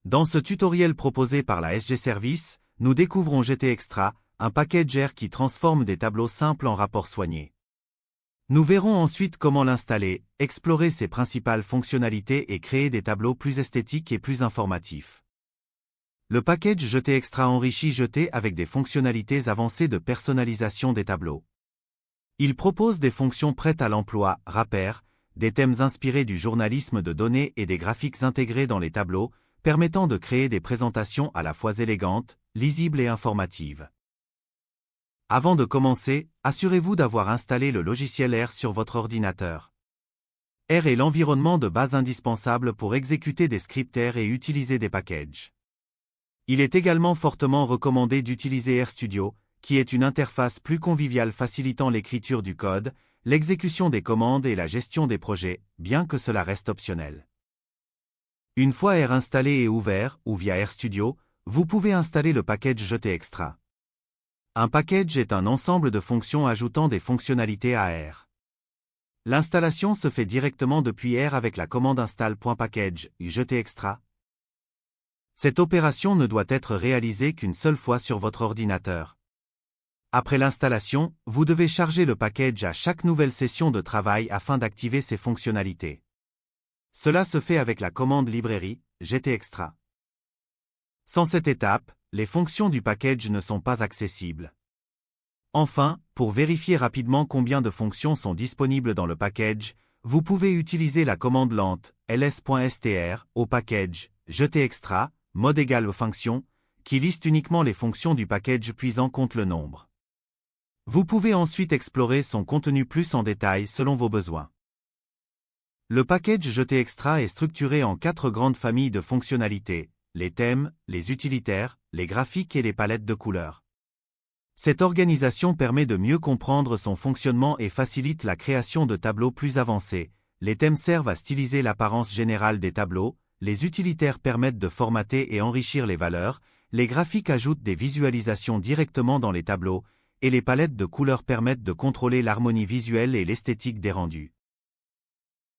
Dans ce tutoriel proposé par la SG Service, nous découvrons GTExtra, un package qui transforme des tableaux simples en rapports soignés. Nous verrons ensuite comment l'installer, explorer ses principales fonctionnalités et créer des tableaux plus esthétiques et plus informatifs. Le package GTExtra enrichit GT avec des fonctionnalités avancées de personnalisation des tableaux. Il propose des fonctions prêtes à l'emploi, rappels, des thèmes inspirés du journalisme de données et des graphiques intégrés dans les tableaux, permettant de créer des présentations à la fois élégantes, lisibles et informatives. Avant de commencer, assurez-vous d'avoir installé le logiciel R sur votre ordinateur. R est l'environnement de base indispensable pour exécuter des scripts R et utiliser des packages. Il est également fortement recommandé d'utiliser RStudio, qui est une interface plus conviviale facilitant l'écriture du code, l'exécution des commandes et la gestion des projets, bien que cela reste optionnel. Une fois R installé et ouvert, ou via RStudio, vous pouvez installer le package GTExtra. Un package est un ensemble de fonctions ajoutant des fonctionnalités à R. L'installation se fait directement depuis R avec la commande install.package GTExtra. Cette opération ne doit être réalisée qu'une seule fois sur votre ordinateur. Après l'installation, vous devez charger le package à chaque nouvelle session de travail afin d'activer ses fonctionnalités. Cela se fait avec la commande librairie GTExtra. Sans cette étape, les fonctions du package ne sont pas accessibles. Enfin, pour vérifier rapidement combien de fonctions sont disponibles dans le package, vous pouvez utiliser la commande lente ls.str au package GTExtra, mode égal aux fonctions, qui liste uniquement les fonctions du package puis en compte le nombre. Vous pouvez ensuite explorer son contenu plus en détail selon vos besoins. Le package GTExtra est structuré en 4 grandes familles de fonctionnalités, les thèmes, les utilitaires, les graphiques et les palettes de couleurs. Cette organisation permet de mieux comprendre son fonctionnement et facilite la création de tableaux plus avancés. Les thèmes servent à styliser l'apparence générale des tableaux, les utilitaires permettent de formater et enrichir les valeurs, les graphiques ajoutent des visualisations directement dans les tableaux, et les palettes de couleurs permettent de contrôler l'harmonie visuelle et l'esthétique des rendus.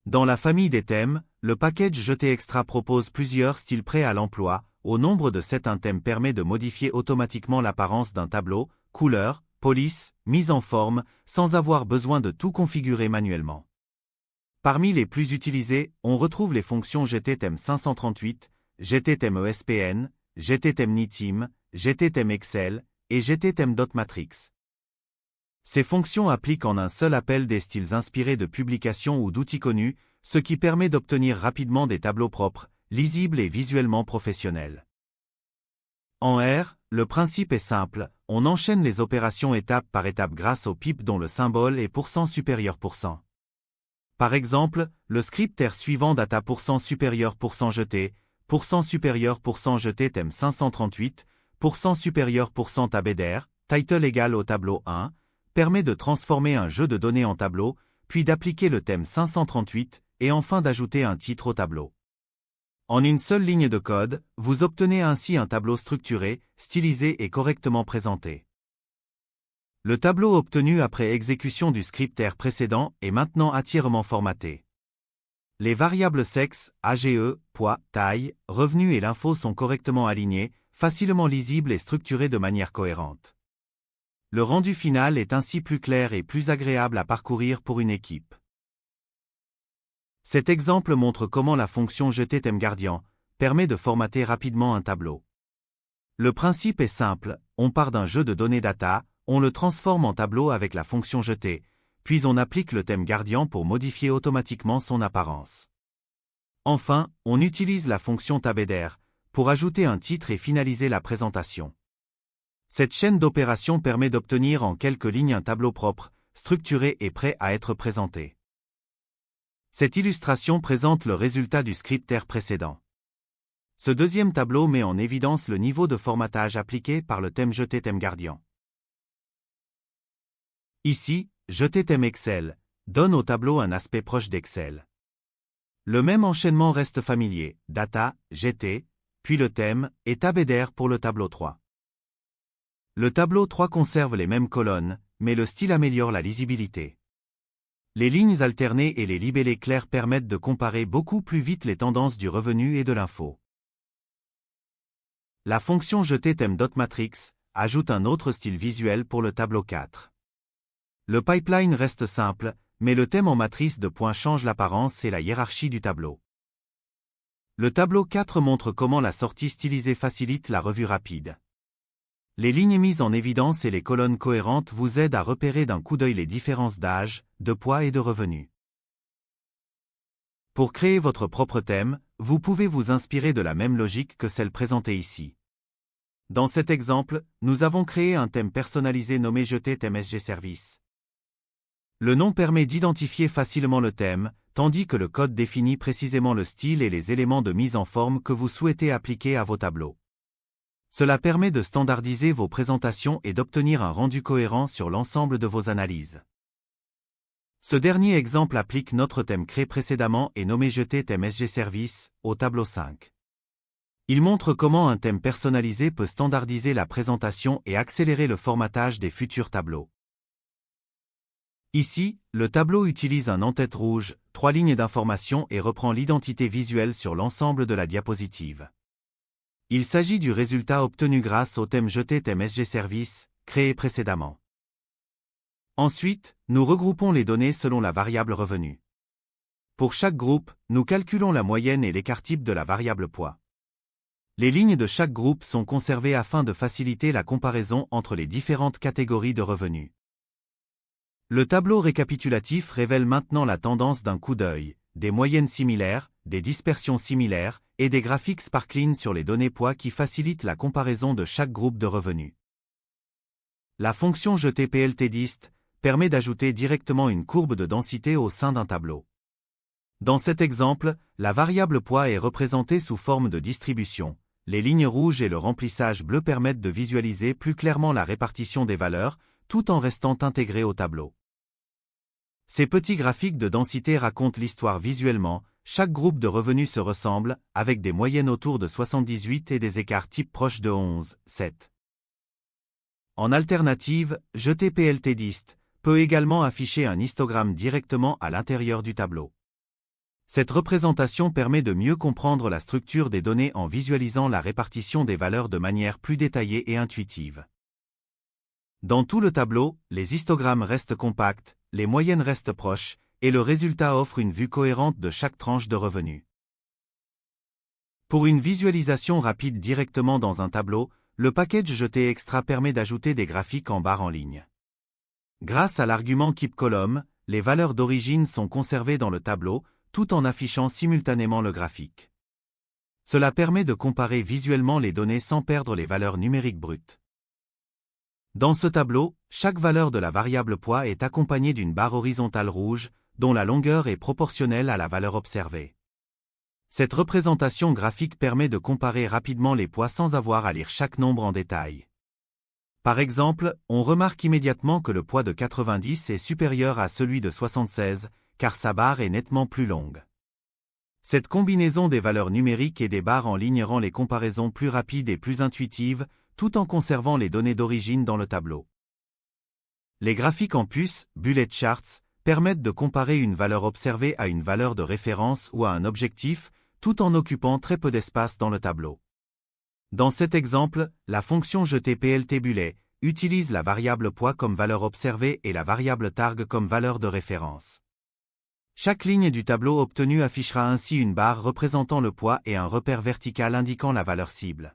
Dans la famille des thèmes, le package GTExtra propose plusieurs styles prêts à l'emploi. Au nombre de 7, un thème permet de modifier automatiquement l'apparence d'un tableau, couleur, police, mise en forme, sans avoir besoin de tout configurer manuellement. Parmi les plus utilisés, on retrouve les fonctions GTtheme 538, GTtheme ESPN, GTtheme Nitim, GTtheme Excel et GTtheme.matrix. Ces fonctions appliquent en un seul appel des styles inspirés de publications ou d'outils connus, ce qui permet d'obtenir rapidement des tableaux propres, lisibles et visuellement professionnels. En R, le principe est simple, on enchaîne les opérations étape par étape grâce au pip dont le symbole est %. Par exemple, le script R suivant data %supérieur %jeté, %supérieur %jeté thème 538, %supérieur %tabedr, title égale au tableau 1, permet de transformer un jeu de données en tableau, puis d'appliquer le thème 538, et enfin d'ajouter un titre au tableau. En une seule ligne de code, vous obtenez ainsi un tableau structuré, stylisé et correctement présenté. Le tableau obtenu après exécution du script R précédent est maintenant entièrement formaté. Les variables sexe, AGE, poids, taille, revenu et l'info sont correctement alignés, facilement lisibles et structurés de manière cohérente. Le rendu final est ainsi plus clair et plus agréable à parcourir pour une équipe. Cet exemple montre comment la fonction GTThemeGradient permet de formater rapidement un tableau. Le principe est simple, on part d'un jeu de données data, on le transforme en tableau avec la fonction GT, puis on applique le thème gradient pour modifier automatiquement son apparence. Enfin, on utilise la fonction tabedr pour ajouter un titre et finaliser la présentation. Cette chaîne d'opérations permet d'obtenir en quelques lignes un tableau propre, structuré et prêt à être présenté. Cette illustration présente le résultat du script R précédent. Ce deuxième tableau met en évidence le niveau de formatage appliqué par le thème GTThemeGradient. Ici, GTtheme Excel donne au tableau un aspect proche d'Excel. Le même enchaînement reste familier, data, GT, puis le thème, et tabedr pour le tableau 3. Le tableau 3 conserve les mêmes colonnes, mais le style améliore la lisibilité. Les lignes alternées et les libellés clairs permettent de comparer beaucoup plus vite les tendances du revenu et de l'info. La fonction jeter thème.matrix ajoute un autre style visuel pour le tableau 4. Le pipeline reste simple, mais le thème en matrice de points change l'apparence et la hiérarchie du tableau. Le tableau 4 montre comment la sortie stylisée facilite la revue rapide. Les lignes mises en évidence et les colonnes cohérentes vous aident à repérer d'un coup d'œil les différences d'âge, de poids et de revenus. Pour créer votre propre thème, vous pouvez vous inspirer de la même logique que celle présentée ici. Dans cet exemple, nous avons créé un thème personnalisé nommé Jeter thème SG Service. Le nom permet d'identifier facilement le thème, tandis que le code définit précisément le style et les éléments de mise en forme que vous souhaitez appliquer à vos tableaux. Cela permet de standardiser vos présentations et d'obtenir un rendu cohérent sur l'ensemble de vos analyses. Ce dernier exemple applique notre thème créé précédemment et nommé Jeter thème SG Service au tableau 5. Il montre comment un thème personnalisé peut standardiser la présentation et accélérer le formatage des futurs tableaux. Ici, le tableau utilise un en-tête rouge, 3 lignes d'information et reprend l'identité visuelle sur l'ensemble de la diapositive. Il s'agit du résultat obtenu grâce au thème Jeter thème SG Service, créé précédemment. Ensuite, nous regroupons les données selon la variable revenu. Pour chaque groupe, nous calculons la moyenne et l'écart type de la variable poids. Les lignes de chaque groupe sont conservées afin de faciliter la comparaison entre les différentes catégories de revenus. Le tableau récapitulatif révèle maintenant la tendance d'un coup d'œil, des moyennes similaires, des dispersions similaires, et des graphiques sparkling sur les données poids qui facilitent la comparaison de chaque groupe de revenus. La fonction jeter PLT-dist permet d'ajouter directement une courbe de densité au sein d'un tableau. Dans cet exemple, la variable poids est représentée sous forme de distribution. Les lignes rouges et le remplissage bleu permettent de visualiser plus clairement la répartition des valeurs, tout en restant intégrés au tableau. Ces petits graphiques de densité racontent l'histoire visuellement. Chaque groupe de revenus se ressemble, avec des moyennes autour de 78 et des écarts type proches de 11, 7. En alternative, jeter PLT-dist peut également afficher un histogramme directement à l'intérieur du tableau. Cette représentation permet de mieux comprendre la structure des données en visualisant la répartition des valeurs de manière plus détaillée et intuitive. Dans tout le tableau, les histogrammes restent compacts, les moyennes restent proches, et le résultat offre une vue cohérente de chaque tranche de revenus. Pour une visualisation rapide directement dans un tableau, le package Jeter Extra permet d'ajouter des graphiques en barre en ligne. Grâce à l'argument Keep Column, les valeurs d'origine sont conservées dans le tableau, tout en affichant simultanément le graphique. Cela permet de comparer visuellement les données sans perdre les valeurs numériques brutes. Dans ce tableau, chaque valeur de la variable poids est accompagnée d'une barre horizontale rouge, dont la longueur est proportionnelle à la valeur observée. Cette représentation graphique permet de comparer rapidement les poids sans avoir à lire chaque nombre en détail. Par exemple, on remarque immédiatement que le poids de 90 est supérieur à celui de 76, car sa barre est nettement plus longue. Cette combinaison des valeurs numériques et des barres en ligne rend les comparaisons plus rapides et plus intuitives, tout en conservant les données d'origine dans le tableau. Les graphiques en puce, bullet charts, permettent de comparer une valeur observée à une valeur de référence ou à un objectif, tout en occupant très peu d'espace dans le tableau. Dans cet exemple, la fonction jeter PLT bullet utilise la variable poids comme valeur observée et la variable targ comme valeur de référence. Chaque ligne du tableau obtenu affichera ainsi une barre représentant le poids et un repère vertical indiquant la valeur cible.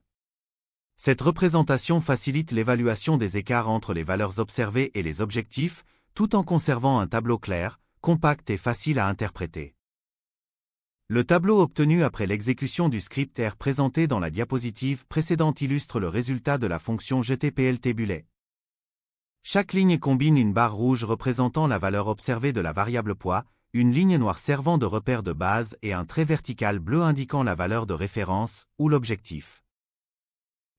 Cette représentation facilite l'évaluation des écarts entre les valeurs observées et les objectifs, tout en conservant un tableau clair, compact et facile à interpréter. Le tableau obtenu après l'exécution du script R présenté dans la diapositive précédente illustre le résultat de la fonction jeter PLT bullet. Chaque ligne combine une barre rouge représentant la valeur observée de la variable poids, une ligne noire servant de repère de base et un trait vertical bleu indiquant la valeur de référence ou l'objectif.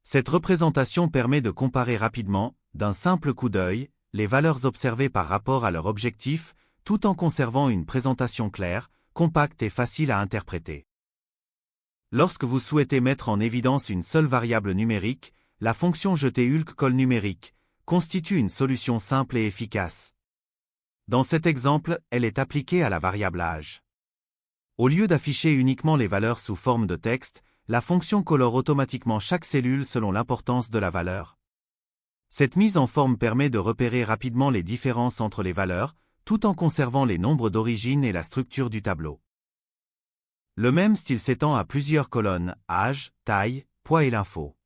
Cette représentation permet de comparer rapidement, d'un simple coup d'œil, les valeurs observées par rapport à leur objectif, tout en conservant une présentation claire, compacte et facile à interpréter. Lorsque vous souhaitez mettre en évidence une seule variable numérique, la fonction jeter Hulk col numérique constitue une solution simple et efficace. Dans cet exemple, elle est appliquée à la variable âge. Au lieu d'afficher uniquement les valeurs sous forme de texte, la fonction colore automatiquement chaque cellule selon l'importance de la valeur. Cette mise en forme permet de repérer rapidement les différences entre les valeurs, tout en conservant les nombres d'origine et la structure du tableau. Le même style s'étend à plusieurs colonnes, âge, taille, poids et l'info.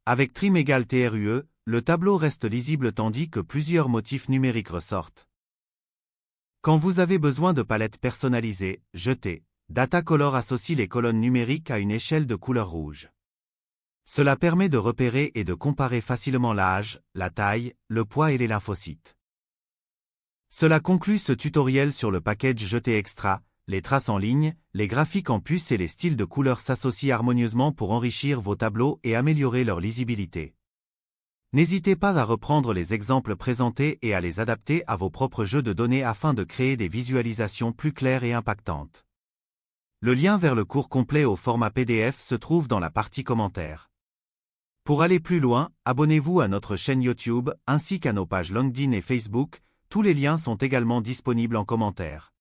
Avec trim égale TRUE, le tableau reste lisible tandis que plusieurs motifs numériques ressortent. Quand vous avez besoin de palettes personnalisées, jetez. Data Color associe les colonnes numériques à une échelle de couleur rouge. Cela permet de repérer et de comparer facilement l'âge, la taille, le poids et les lymphocytes. Cela conclut ce tutoriel sur le package Jeté Extra. Les traces en ligne, les graphiques en puce et les styles de couleurs s'associent harmonieusement pour enrichir vos tableaux et améliorer leur lisibilité. N'hésitez pas à reprendre les exemples présentés et à les adapter à vos propres jeux de données afin de créer des visualisations plus claires et impactantes. Le lien vers le cours complet au format PDF se trouve dans la partie commentaires. Pour aller plus loin, abonnez-vous à notre chaîne YouTube ainsi qu'à nos pages LinkedIn et Facebook, tous les liens sont également disponibles en commentaire.